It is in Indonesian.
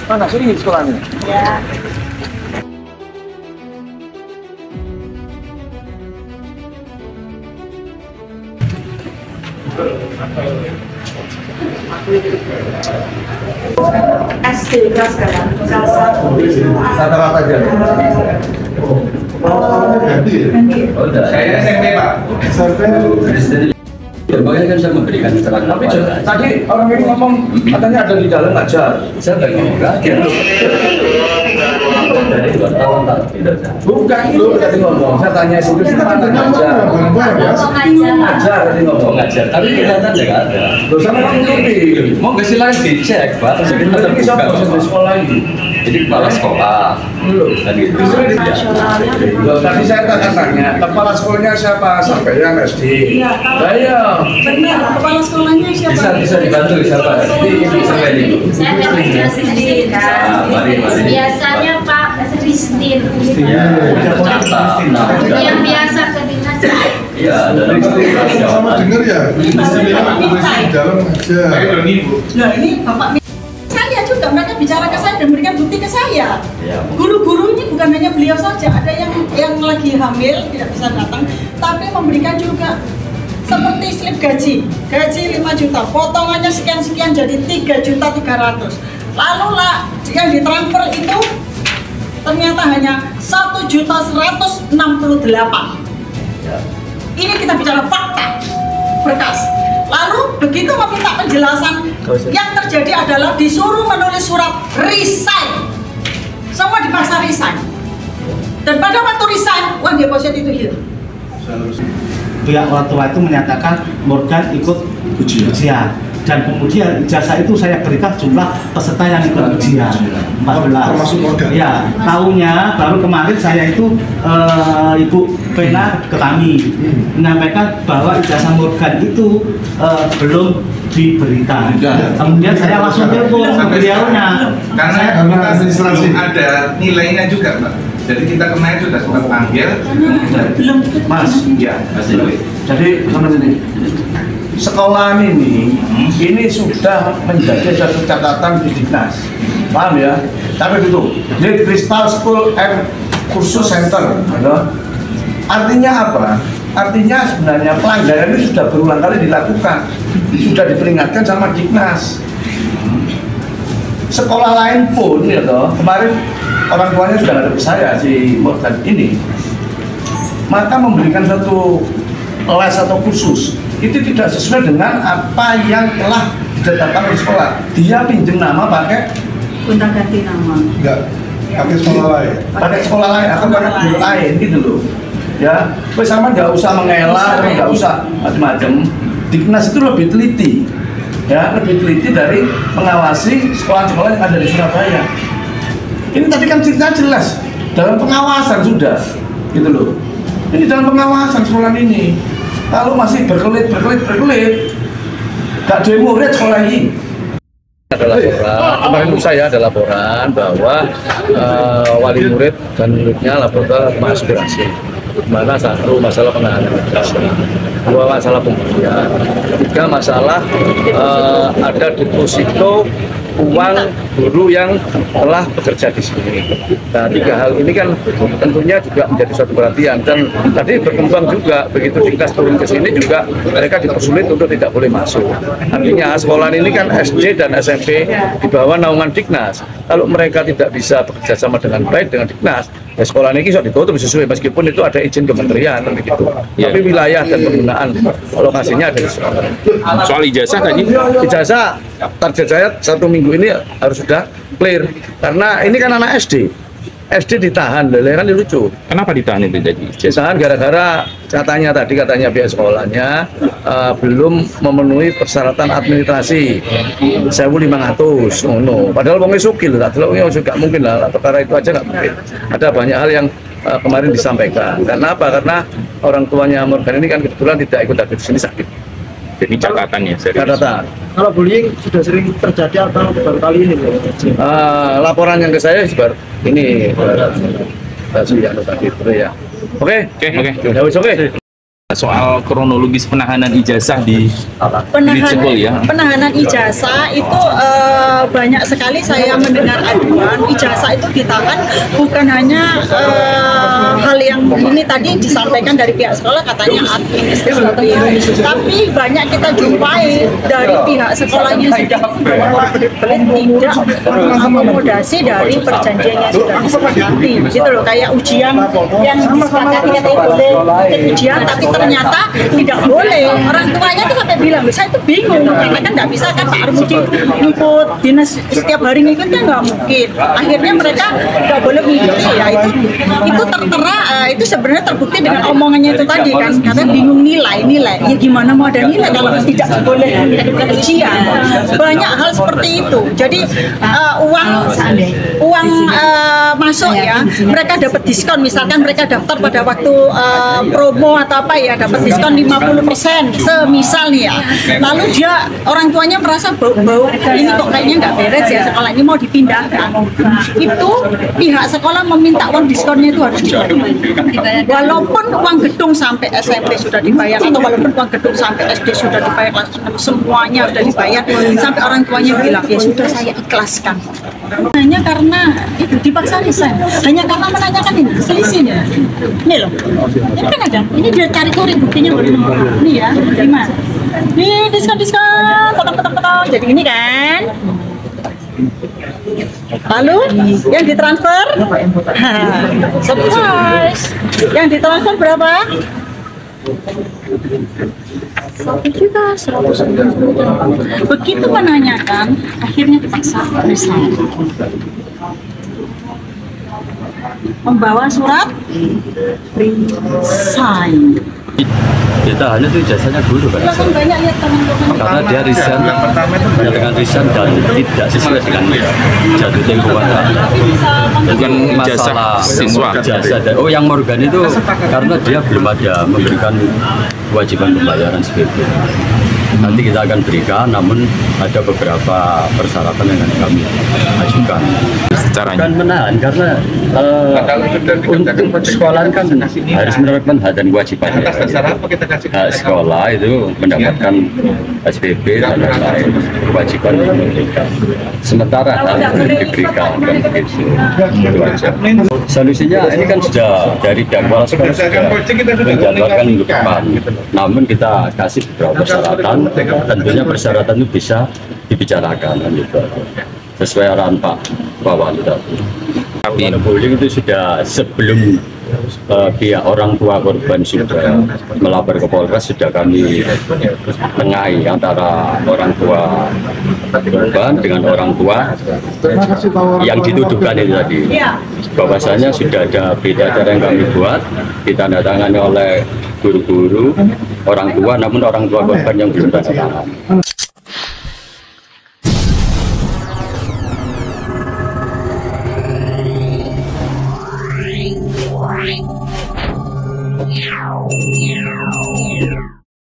Mana sini sekolahnya? Ya. SD kelas sekarang, kelas 1. Rata-rata aja. Oh, udah. Saya SMP, Pak. SMP. Pokoknya kan saya memberikan keterangan. Tapi tadi orang ini ngomong katanya ada di dalam ngajar. Saya nggak ngomong kaget. Dari wartawan tidak. Bukan itu tadi ngomong. Saya tanya itu mana ngajar. Ngajar tadi ngomong Ngajar, tapi kelihatan ya nggak ada. Loh sama nutupi. Mau nggak sih lain dicek, Pak? Terus kita Ini siapa di sekolah ini? Jadi kepala sekolah. Dan gitu. Loh, tadi saya tanya, kepala sekolahnya siapa? Sampai yang SD. Iya, Saya. benar. Kepala sekolahnya siapa? Bisa dibantu siapa? Ini sampai ini. Saya memang Christine kan. Mari. Biasanya Pak Christine. Ya, tercatat. Yang biasa ke dinas. Iya, dari sama dengar ya, istilah di dalam aja. Nah ini Bapak saya juga, mereka bicara ke saya dan memberikan bukti ke saya. Ya. Guru-guru ini bukan hanya beliau saja, ada yang lagi hamil tidak bisa datang, tapi memberikan juga seperti slip gaji 5 juta, potongannya sekian-sekian jadi 3.300.000. Lalu lah yang ditransfer itu ternyata hanya 1.168.000. Ya. Ini kita bicara fakta berkas. Lalu begitu meminta penjelasan, yang terjadi adalah disuruh menulis surat resign. Semua dipaksa resign. Dan pada waktu resign, uang deposit itu hilang. Pihak orang tua itu menyatakan Morgan ikut ujian. Dan kemudian ijazah itu saya berikan jumlah peserta yang ikut ujian 14. Termasuk Morgan? Ya, tahunya baru kemarin saya itu Ibu Pena ke kami menyampaikan bahwa ijazah Morgan itu belum diberikan. Kemudian saya langsung telepon ke beliaunya. Karena kita ada nilainya juga, Pak. Jadi kita kemarin sudah sempat panggil. Belum. Mas, Ya, masih duit. jadi sama sini. Sekolah ini sudah menjadi satu catatan di Dinas, paham ya? Tapi itu, di Crystal School and Kursus Center, artinya apa? Artinya sebenarnya pelanggaran ini sudah berulang kali dilakukan, sudah diperingatkan sama Dinas. Sekolah lain pun, ya toh, kemarin orang tuanya sudah ada ke saya si Morgan ini, maka memberikan satu les atau kursus itu tidak sesuai dengan apa yang telah ditetapkan oleh sekolah. Dia pinjam nama pakai Gonta-ganti nama. Enggak, pakai sekolah lain. pakai sekolah lain atau pakai guru lain gitu loh. Ya, wes sama nggak usah mengelak, nggak usah macam-macam. Dinas itu lebih teliti, ya lebih teliti dari mengawasi sekolah-sekolah yang ada di Surabaya. Ini tadi kan cerita jelas dalam pengawasan sudah, gitu loh. Ini dalam pengawasan sekolah ini. Kalau masih berkelit, gak ada murid sekolah ini. Ada laporan, kemarin saya ada laporan bahwa wali murid dan muridnya lapor ke aspirasi. Mana satu masalah penanganan administrasi, dua masalah pemberian, tiga masalah ada deposito uang guru yang telah bekerja di sini. Nah, tiga hal ini kan tentunya juga menjadi suatu perhatian, dan tadi berkembang juga begitu Dinas turun ke sini juga mereka dipersulit untuk tidak boleh masuk. Artinya sekolah ini kan SD dan SMP di bawah naungan Dinas. Kalau mereka tidak bisa bekerja sama dengan baik dengan Dinas, ya sekolah ini bisa ditutup sesuai meskipun itu ada izin kementerian begitu. Tapi wilayah dan penggunaan lokasinya ada di sekolah. Soal ijazah tadi? Ijazah target saya 1 minggu ini harus sudah clear, karena ini kan anak SD ditahan, kan lucu. Kenapa ditahan itu jadi? Ditahan gara-gara katanya pihak sekolahnya belum memenuhi persyaratan administrasi 1.500 padahal wongnya sugih tak delok juga mungkin lah, perkara itu aja nggak mungkin. Ada banyak hal yang kemarin disampaikan. Karena apa? Karena orang tuanya Morgan ini kan kebetulan tidak ikut hadir di sini, sakit. Jadi catatannya serius. Catatan. Kalau bullying sudah sering terjadi atau baru kali ini? Laporan yang ke saya baru ini baru yang tadi ya. Oke. Oke. Oke. soal kronologis penahanan ijazah di Cebol ya. Penahanan ijazah itu banyak sekali saya mendengar aduan. Ijazah itu ditahan bukan hanya hal yang ini tadi disampaikan dari pihak sekolah katanya administratif, tapi banyak kita jumpai dari pihak sekolahnya sudah tidak mengakomodasi dari perjanjian yang sudah disepakati gitu loh, kayak ujian yang disepakati katanya boleh ujian tapi ternyata tidak boleh. Orang tuanya tuh sampai bilang, saya itu bingung karena kan nggak bisa kan Pak Armuji ngikut dinas setiap hari ngikutnya nggak mungkin. Akhirnya mereka nggak boleh mengikuti ya, itu tertera itu sebenarnya terbukti dengan omongannya itu tadi kan, katanya bingung nilai ya gimana mau ada nilai kalau tidak boleh melakukan ujian. Banyak hal seperti itu. Jadi uang masuk ya, mereka dapat diskon, misalkan mereka daftar pada waktu promo atau apa ya, dapat diskon 50% semisal nih ya, lalu dia orang tuanya merasa bau ini kok kayaknya nggak beres ya, sekolah ini mau dipindahkan, itu pihak sekolah meminta uang diskonnya itu harus dibayar walaupun uang gedung sampai SMP sudah dibayar, atau walaupun uang gedung sampai SD sudah dibayar, semuanya sudah dibayar, sampai orang tuanya bilang ya sudah saya ikhlaskan, hanya karena itu dipaksa resign, hanya karena menanyakan ini selisihnya. Ini loh, ini kan ada, ini dia cari cari buktinya ini ya, gimana? Ini diskon, potong, jadi ini kan. Lalu yang ditransfer, surprise, yang ditransfer berapa? 1.190.000. Begitu menanyakan, akhirnya dipaksa resign. Membawa surat resign. Ditahannya itu ijazahnya dulu kan, Banyak ya teman-teman. karena dia resign dengan resign dan tidak sesuai dengan jatuh tempo Bukan ijazah siswa. Oh, yang Morgan itu karena dia belum ada memberikan kewajiban pembayaran SPP. Nanti kita akan berikan, namun ada beberapa persyaratan yang akan kami ajukan. Caranya Bukan menahan, karena untuk sekolah kan harus menerapkan hak dan kewajiban. Hak sekolah itu mendapatkan SPP dan lain-lain, kewajiban memberikan. Sementara hal diberikan, kan begitu. Itu aja. Solusinya ini kan sudah dari pihak kepala sekolah sudah menjadwalkan minggu depan. Namun kita kasih beberapa persyaratan, tentunya persyaratan itu bisa dibicarakan gitu, sesuai arahan Pak Wali tadi. Bullying itu sudah sebelum pihak orang tua korban sudah melapor ke Polres, sudah kami tengahi antara orang tua korban dengan orang tua yang dituduhkan itu tadi, bahwasanya sudah ada berita acara yang kami buat ditandatangani oleh guru-guru orang tua, namun orang tua korban yang belum tanda tangan.